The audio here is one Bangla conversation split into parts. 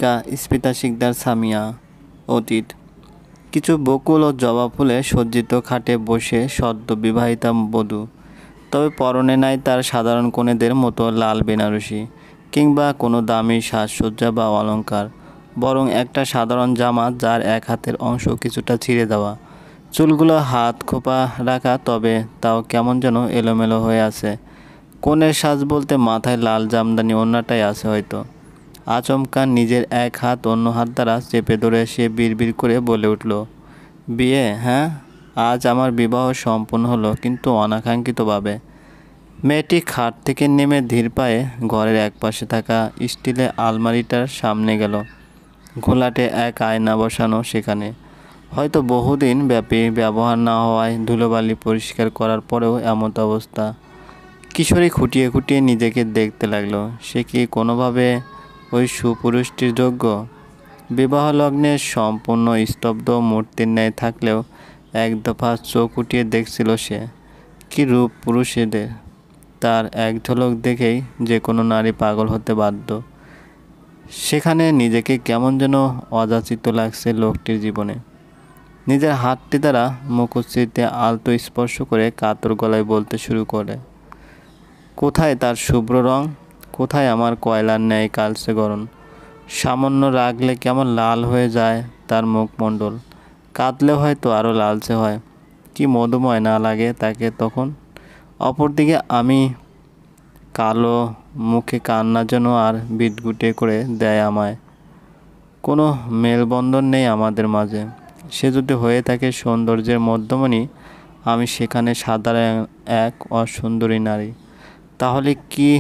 লেখা স্মিতা শিকদার সামিয়া। অতীত। কিছু বকুল ও জবা ফুলে সজ্জিত খাটে বসে সদ্য বিবাহিতা বধূ। তবে পরনে নাই তার সাধারণ কনেদের মতো লাল বেনারসি কিংবা কোনো দামি সাজসজ্জা বা অলংকার, বরং একটা সাধারণ জামা যার এক হাতের অংশ কিছুটা ছিঁড়ে দেওয়া, চুলগুলো হাত খোপা রাখা, তবে তাও কেমন যেন এলোমেলো হয়ে আছে। কনের সাজ বলতে মাথায় লাল জামদানি ওড়নাটাই আছে হয়তো। আচমকা নিজের এক হাত অন্য হাত দ্বারা চেপে ধরে সে বিড়বিড় করে বলে উঠল, বিয়ে? হ্যাঁ, আজ আমার বিবাহ সম্পন্ন হলো, কিন্তু অনাকাঙ্ক্ষিতভাবে। মেয়েটি খাট থেকে নেমে ধীর পায়ে ঘরের একপাশে থাকা স্টিলের আলমারিটার সামনে গেল। ঘোলাটে এক আয়না বসানো সেখানে, হয়তো বহুদিন ব্যাপী ব্যবহার না হওয়ায় ধুলোবালি পরিষ্কার করার পরেও এমন অবস্থা। কিশোরী খুঁটিয়ে খুঁটিয়ে নিজেকে দেখতে লাগলো। সে কি কোনোভাবে ওই সুপুরুষটির যোগ্য? বিবাহ লগ্নে সম্পূর্ণ স্তব্ধ মূর্তির ন্যায় থাকলেও এক দফা চোখ উঠিয়ে দেখছিল সে। কি রূপ পুরুষেদের! তার এক ঝলক দেখেই যে কোনো নারী পাগল হতে বাধ্য। সেখানে নিজেকে কেমন যেন অযাচিত লাগছে লোকটির জীবনে। নিজের হাতটি দ্বারা মুখশ্রীতে আলতো স্পর্শ করে কাতর গলায় বলতে শুরু করে, কোথায় তার শুভ্র রং? কোথায় আমার কয়লার ন্যায় কালচে গরম? সামান্য রাগলে কেমন লাল হয়ে যায় তার মুখমণ্ডল, কাঁদলে হয়তো আরও লালচে হয়। কি মধুময় না লাগে তাকে তখন! অপরদিকে আমি, কালো মুখে কান্না যেন আর বিটগুটে করে দেয় আমায়। কোনো মেলবন্ধন নেই আমাদের মাঝে। সে যদি হয়ে থাকে সৌন্দর্যের মধ্যমণি, আমি সেখানে সাধারণ এক অসুন্দরী নারী। তাহলে কি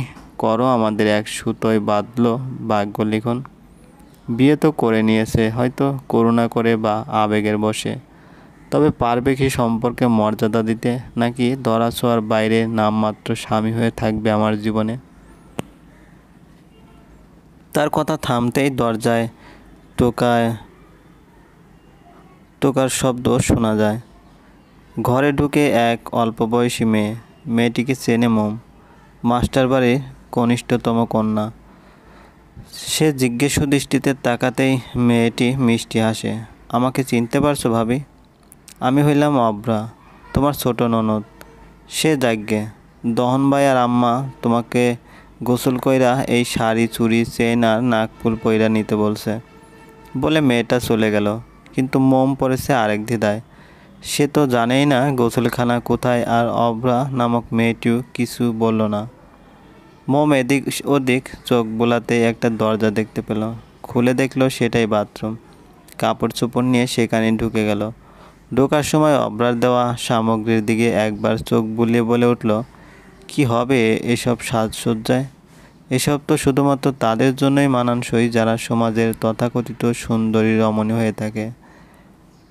করো আমাদের এক সুতোয় বাঁধল ভাগ্য লিখন। বিয়ে তো করে নিয়েছে, হয়তো করুণা করে বা আবেগের বশে। তবে পারবে কি সম্পর্কে মর্যাদা দিতে, নাকি ধরাছোঁয়ার বাইরে নামমাত্র স্বামী হয়ে থাকবে আমার জীবনে? তার কথা থামতেই দরজায় টোকার শব্দ শোনা যায়। ঘরে ঢুকে এক অল্প বয়সী মেয়ে। মেয়েটিকে চেনে মোম, মাস্টার বাড়ির কনিষ্ঠতম কন্যা। সে জিজ্ঞেস দৃষ্টিতে তাকাতেই মেয়েটি মিষ্টি হাসে। আমাকে চিনতে পারছো ভাবি? আমি হইলাম অভ্রা, তোমার ছোট ননদ। সে যাগ্যে দহন ভাই আর আম্মা তোমাকে গোসল কইরা এই শাড়ি চুড়ি চেন আর নাকফুল পইরা নিতে বলছে বলে মেয়েটা চলে গেল। কিন্তু মোম পড়েছে আরেক ধিদায়। সে তো জানেই না গোসলখানা কোথায়, আর অভ্রা নামক মেয়েটিও কিছু বলল না। মোম এদিক ওদিক চোখ বোলাতে একটা দরজা দেখতে পেল। খুলে দেখলো সেটাই বাথরুম। কাপড় চোপড় নিয়ে সেখানে ঢুকে গেল। ঢোকার সময় অভ্রার দেওয়া সামগ্রীর দিকে একবার চোখ বুলিয়ে বলে উঠল, কি হবে এসব সাজসজ্জায়? এসব তো শুধুমাত্র তাদের জন্যই মানানসই যারা সমাজের তথাকথিত সুন্দরী রমণী হয়ে থাকে।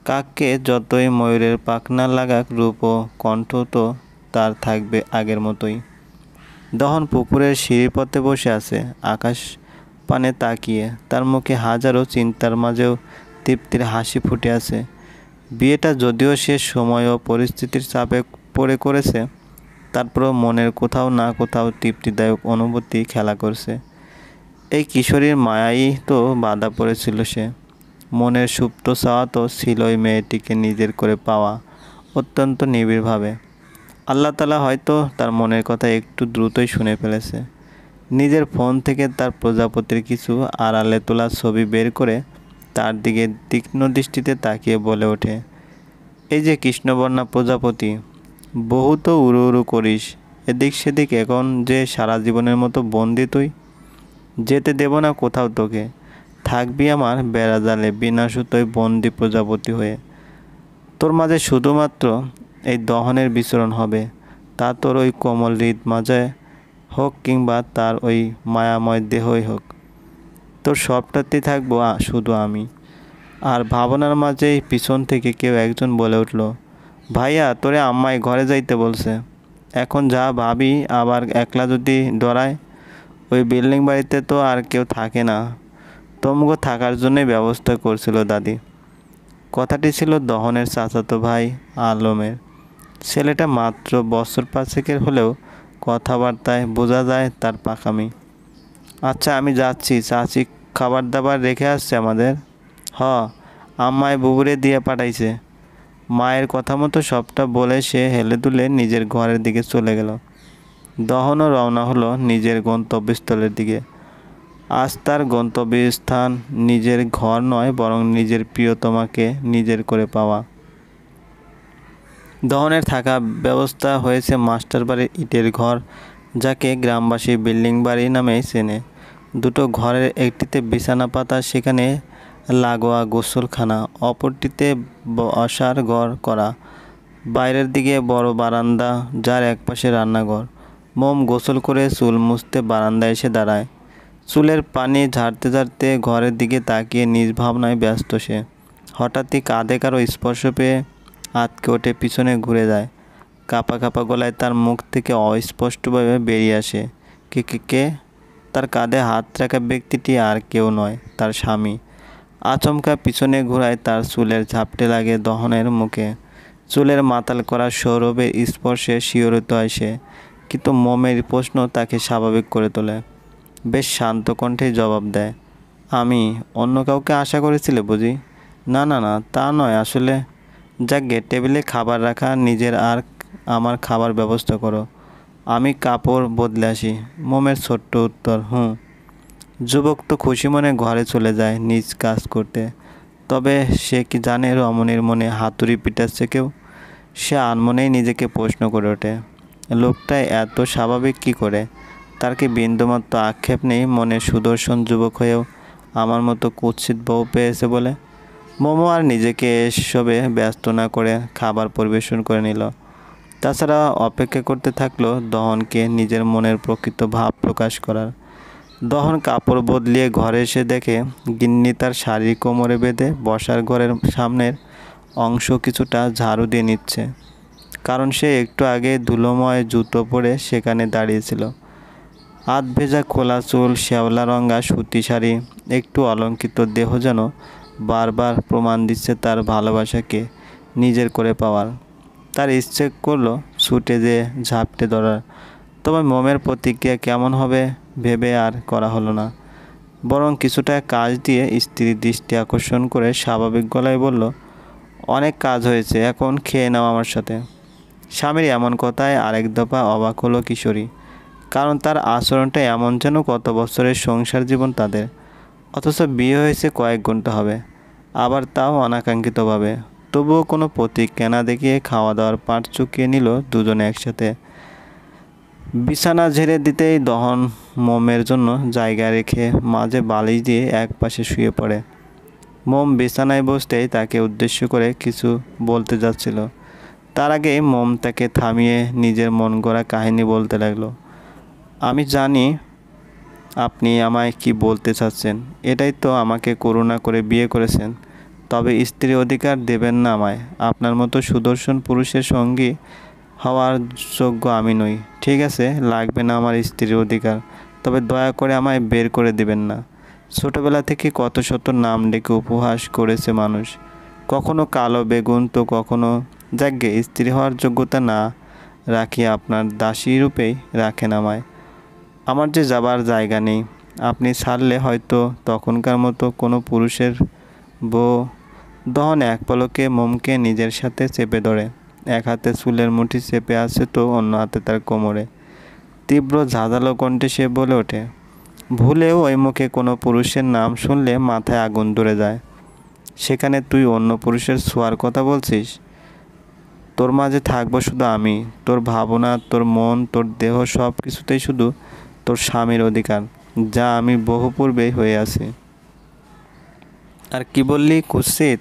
কাককে যতই ময়ূরের পাখনা লাগাক, রূপ ও কণ্ঠ তো তার থাকবে আগের মতোই। দহন পুকুরের সিঁড়িপথে বসে আছে, আকাশ পানে তাকিয়ে। তার মুখে হাজারো চিন্তার মাঝেও তৃপ্তির হাসি ফুটে আছে। বিয়েটা যদিও সে সময় ও পরিস্থিতির চাপে পড়ে করেছে, তারপরও মনের কোথাও না কোথাও তৃপ্তিদায়ক অনুভূতি খেলা করছে। এই কিশোরীর মায়াই তো বাধা পড়েছিল সে। মনের সুপ্ত চাওয়া তো ছিলই মেয়েটিকে নিজের করে পাওয়া, অত্যন্ত নিবিড়ভাবে। আল্লাহ তাআলা হয়তো তার মনের কথা একটু দ্রুতই শুনে ফেলেছে। নিজের ফোন থেকে তার প্রজাপতির কিছু আড়ালে তোলা ছবি বের করে তার দিকে তীক্ষ্ণ দৃষ্টিতে তাকিয়ে বলে ওঠে, এই যে কৃষ্ণবর্ণা প্রজাপতি, বহু তো উড়ু উড়ু করিস এদিক সেদিক, এখন যে সারা জীবনের মতো বন্দি তুই। যেতে দেব না কোথাও তোকে, থাকবি আমার বেড়াজালে বিনা সুতোয় বন্দি প্রজাপতি হয়ে। তোর মাঝে শুধুমাত্র এই দহনের বিচরণ হবে, তা তোর ওই কোমল হৃদ মাঝে হোক কিংবা তার ওই মায়াময় দেহই হোক, তোর সবটাতেই থাকবো শুধু আমি। আর ভাবনার মাঝেই পিছন থেকে কেউ একজন বলে উঠল, ভাইয়া তোরে আম্মাই ঘরে যাইতে বলছে, এখন যা। ভাবি আবার একলা যদি ডরায়, ওই বিল্ডিং বাড়িতে তো আর কেউ থাকে না, তোমগো থাকার জন্যই ব্যবস্থা করছিল দাদি। কথাটি ছিল দহনের চাচাতো ভাই আলমের। ছেলেটা মাত্র বছর পাঁচেকের হলেও কথাবার্তায় বোঝা যায় তার পাকামি। আচ্ছা আমি যাচ্ছি, চাচি খাবার দাবার রেখে আসছে আমাদের? হ, আম্মায় বুবুরে দিয়ে পাঠাইছে। মায়ের কথা মতো সবটা বলে সে হেলে দুলে নিজের ঘরের দিকে চলে গেল। দহনও রওনা হলো নিজের গন্তব্যস্থলের দিকে। আজ তার গন্তব্যস্থান নিজের ঘর নয়, বরং নিজের প্রিয়তমাকে নিজের করে পাওয়া। দহনের থাকা ব্যবস্থা হয়েছে মাস্টার বাড়ির ইটের ঘর, যাকে গ্রামবাসী বিল্ডিং বাড়ি নামেই চেনে। দুটো ঘরের একটিতে বিছানা পাতা, সেখানে লাগোয়া গোসলখানা, অপরটিতে বসার ঘর করা। বাইরের দিকে বড় বারান্দা, যার একপাশে রান্নাঘর। মোম গোসল করে চুল মুছতে বারান্দায় এসে দাঁড়ায়। চুলের পানি ঝাড়তে ঝাড়তে ঘরের দিকে তাকিয়ে নিজ ভাবনায় ব্যস্ত সে। হঠাৎই কাঁধে কারো স্পর্শ পেয়ে আঁতকে ওঠে, পিছনে ঘুরে যায়। কাঁপা কাঁপা গলায় তার মুখ থেকে অস্পষ্টভাবে বেরিয়ে আসে, কে কে কে? তার কাঁধে হাত রাখা ব্যক্তিটি আর কেউ নয়, তার স্বামী। আচমকা পিছনে ঘোরায়, তার চুলের ঝাপটে লাগে দহনের মুখে। চুলের মাতাল করা সৌরভের স্পর্শে শিহরিত হয় সে, কিন্তু মোমের প্রশ্ন তাকে স্বাভাবিক করে তোলে। বেশ শান্ত কণ্ঠে জবাব দেয়, আমি? অন্য কাউকে আশা করেছিলে বুঝি? না না না, তা নয় আসলে। যাকগে, টেবিলে খাবার রাখা, নিজের আর আমার খাবার ব্যবস্থা করো। আমি কাপড় বদলে আসি। মোমের ছোট্ট উত্তর, হুঁ। যুবক তো খুশি মনে ঘরে চলে যায় নিজ কাজ করতে। তবে সে কি জানে রমণীর মনে হাতুড়ি পিটাচ্ছে কেউ? সে আনমনেই নিজেকে প্রশ্ন করে ওঠে, লোকটা এত স্বাভাবিক কী করে? তার কি বিন্দুমাত্র আক্ষেপ নেই মনে সুদর্শন যুবক হয়েও আমার মতো কুৎসিত বউ পেয়েছে বলে? মোমো আর নিজেকে এসবে ব্যস্ত না করে খাবার পরিবেশন করে নিল। তাছাড়া অপেক্ষা করতে থাকলো দহনকে নিজের মনের প্রকৃত ভাব প্রকাশ করার। দহন কাপড় বদলিয়ে ঘরে এসে দেখে গিন্নি তার শাড়ি কোমরে বেঁধে বসার ঘরের সামনের অংশ কিছুটা ঝাড়ু দিয়ে নিচ্ছে, কারণ সে একটু আগে ধুলোময় জুতো পরে সেখানে দাঁড়িয়েছিল। হাত ভেজা খোলা চুল, শ্যাওলা রঙা সুতি শাড়ি, একটু অলঙ্কৃত দেহ যেন বারবার প্রমাণ দিচ্ছে তার ভালোবাসাকে নিজের করে পাওয়ার। তার ইচ্ছে করলো ছুটে যেয়ে ঝাপটে ধরার, তবে মোমের প্রতিক্রিয়া কেমন হবে ভেবে আর করা হলো না। বরং কিছুটা কাজ দিয়ে স্ত্রীর দৃষ্টি আকর্ষণ করে স্বাভাবিক গলায় বলল, অনেক কাজ হয়েছে, এখন খেয়ে নাও আমার সাথে। স্বামীর এমন কথায় আরেক দফা অবাক হলো কিশোরী, কারণ তার আচরণটা এমন যেন কত বছরের সংসার জীবন তাদের, অথচ বিয়ে হয়েছে কয়েক ঘন্টা হবে, আবার তাও অনাকাঙ্ক্ষিতভাবে। তবুও কোনো প্রতিক্রিয়া না দেখিয়ে খাওয়া দাওয়ার পাট চুকিয়ে নিল দুজনে একসাথে। বিছানা ঝেড়ে দিতেই দহন মোমের জন্য জায়গা রেখে মাঝে বালিশ দিয়ে এক পাশে শুয়ে পড়ে। মোম বিছানায় বসতেই তাকে উদ্দেশ্য করে কিছু বলতে যাচ্ছিল, তার আগে মোম তাকে থামিয়ে নিজের মন গড়া কাহিনী বলতে লাগলো। আমি জানি আপনি আমায় কি বলতে চাচ্ছেন, এটাই তো আমাকে করুণা করে বিয়ে করেছেন, তবে স্ত্রী অধিকার দেবেন না আমায়। আপনার মতো সুদর্শন পুরুষের সঙ্গী হওয়ার যোগ্য আমি নই। ঠিক আছে, লাগবে না আমার স্ত্রীর অধিকার, তবে দয়া করে আমায় বের করে দিবেন না। ছোটবেলা থেকে কত শত নাম ডেকে উপহাস করেছে মানুষ, কখনো কালো বেগুন তো কখনো। যাকগে, স্ত্রী হওয়ার যোগ্যতা না রাখিয়ে আপনার দাসী রূপেই রাখেন আমায়। আমার যে যাবার জায়গা নেই, আপনি ছাড়লে হয়তো তখনকার মতো কোনো পুরুষের বউ। দহন এক পলকে মোমকে নিজের সাথে চেপে ধরে, এক হাতে চুলের মুঠি চেপে আছে তো অন্য হাতে তার কোমরে। তীব্র ঝাঁঝালো কণ্ঠে সে বলে ওঠে, ভুলেও ওই মুখে কোনো পুরুষের নাম শুনলে মাথায় আগুন ধরে যায়। সেখানে তুই অন্য পুরুষের ছোঁয়ার কথা বলছিস? তোর মাঝে থাকবো শুধু আমি, তোর ভাবনা, তোর মন, তোর দেহ, সব কিছুতেই শুধু তোর স্বামীর অধিকার, যা আমি বহু পূর্বেই হয়ে আছি। আর কি বললি কুৎসিত?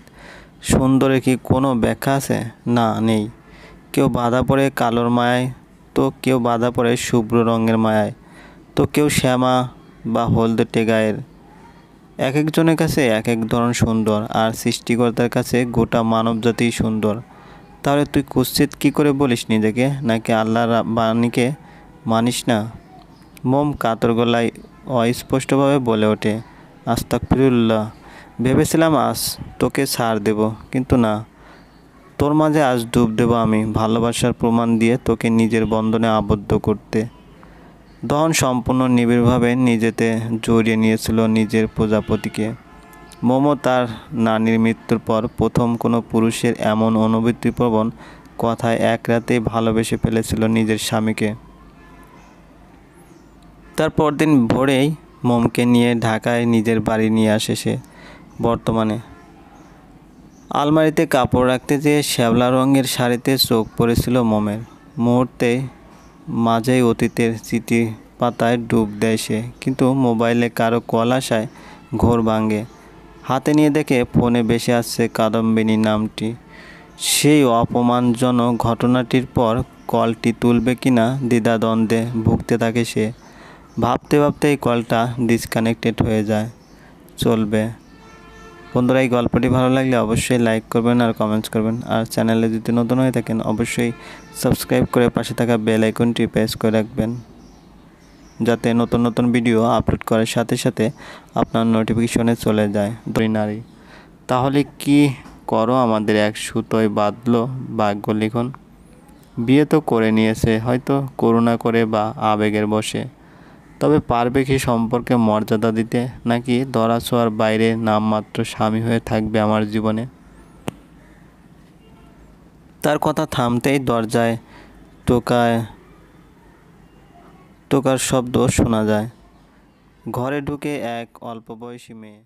সুন্দরে কি কোনো ব্যাখ্যা আছে? না, নেই। কেউ বাধা পড়ে কালোর মায়ায়, তো কেউ বাধা পড়ে শুভ্র রঙের মায়ায়, তো কেউ শ্যামা বা হলদেটে গায়ের। এক একজনের কাছে এক এক ধরন সুন্দর, আর সৃষ্টিকর্তার কাছে গোটা মানবজাতি সুন্দর। তাহলে তুই কুৎসিত কী করে বলিস নিজেকে? নাকি আল্লাহর বাণীকে মানিস না? মোম কাতর গলায় অস্পষ্টভাবে বলে ওঠে, আস্তাগফিরুল্লাহ। ভেবেছিলাম আজ তোকে ছাড় দেব, কিন্তু না, তোর মাঝে আজ ডুব দেব আমি, ভালোবাসার প্রমাণ দিয়ে তোকে নিজের বন্ধনে আবদ্ধ করতে। দহন সম্পূর্ণ নিবিড়ভাবে নিজেতে জড়িয়ে নিয়েছিল নিজের প্রজাপতিকে। মোমো তার নানির মৃত্যুর পর প্রথম কোনো পুরুষের এমন অনুভূতিপ্রবণ কথায় এক রাতেই ভালোবেসে ফেলেছিল নিজের স্বামীকে। তার পরদিন ভোরেই মোমকে নিয়ে ঢাকায় নিজের বাড়ি নিয়ে আসে সে। বর্তমানে আলমারিতে কাপড় রাখতে যেয়ে শ্যাওলা রঙের শাড়িতে চোখ পড়েছিল মোমের। মুহূর্তে মাঝেই অতীতের স্মৃতি পাতায় ডুব দেয় সে, কিন্তু মোবাইলে কারো কল আসায় ঘোর ভাঙে। হাতে নিয়ে দেখে ফোনে ভেসে আসছে কাদম্বিনী নামটি। সেই অপমানজনক ঘটনাটির পর কলটি তুলবে কিনা দ্বিধাদ্বন্দ্বে ভুগতে থাকে সে। ভাবতে ভাবতে এই কলটা ডিসকানেক্টেড হয়ে যায়। চলবে। বন্ধুরা, এই গল্পটি ভালো লাগলে অবশ্যই লাইক করবেন আর কমেন্টস করবেন। আর চ্যানেলে যদি নতুন হয়ে থাকেন অবশ্যই সাবস্ক্রাইব করে পাশে থাকা বেল আইকনটি প্রেস করে রাখবেন, যাতে নতুন নতুন ভিডিও আপলোড করার সাথে সাথে আপনার নোটিফিকেশনে চলে যায়। নারী, তাহলে কি করো আমাদের এক সুতোয় বাঁধলো ভাগ্য লিখন। বিয়ে তো করে নিয়েছে, হয়তো করুণা করে বা আবেগের বশে, তবে পারবে কি সম্পর্কে মর্যাদা দিতে, নাকি ধরাছোঁয়ার বাইরে নামমাত্র স্বামী হয়ে থাকবে আমার জীবনে। তার কথা থামতেই দরজায় টোকার শব্দ শোনা যায়। ঘরে ঢুকে এক অল্প বয়সী মেয়ে।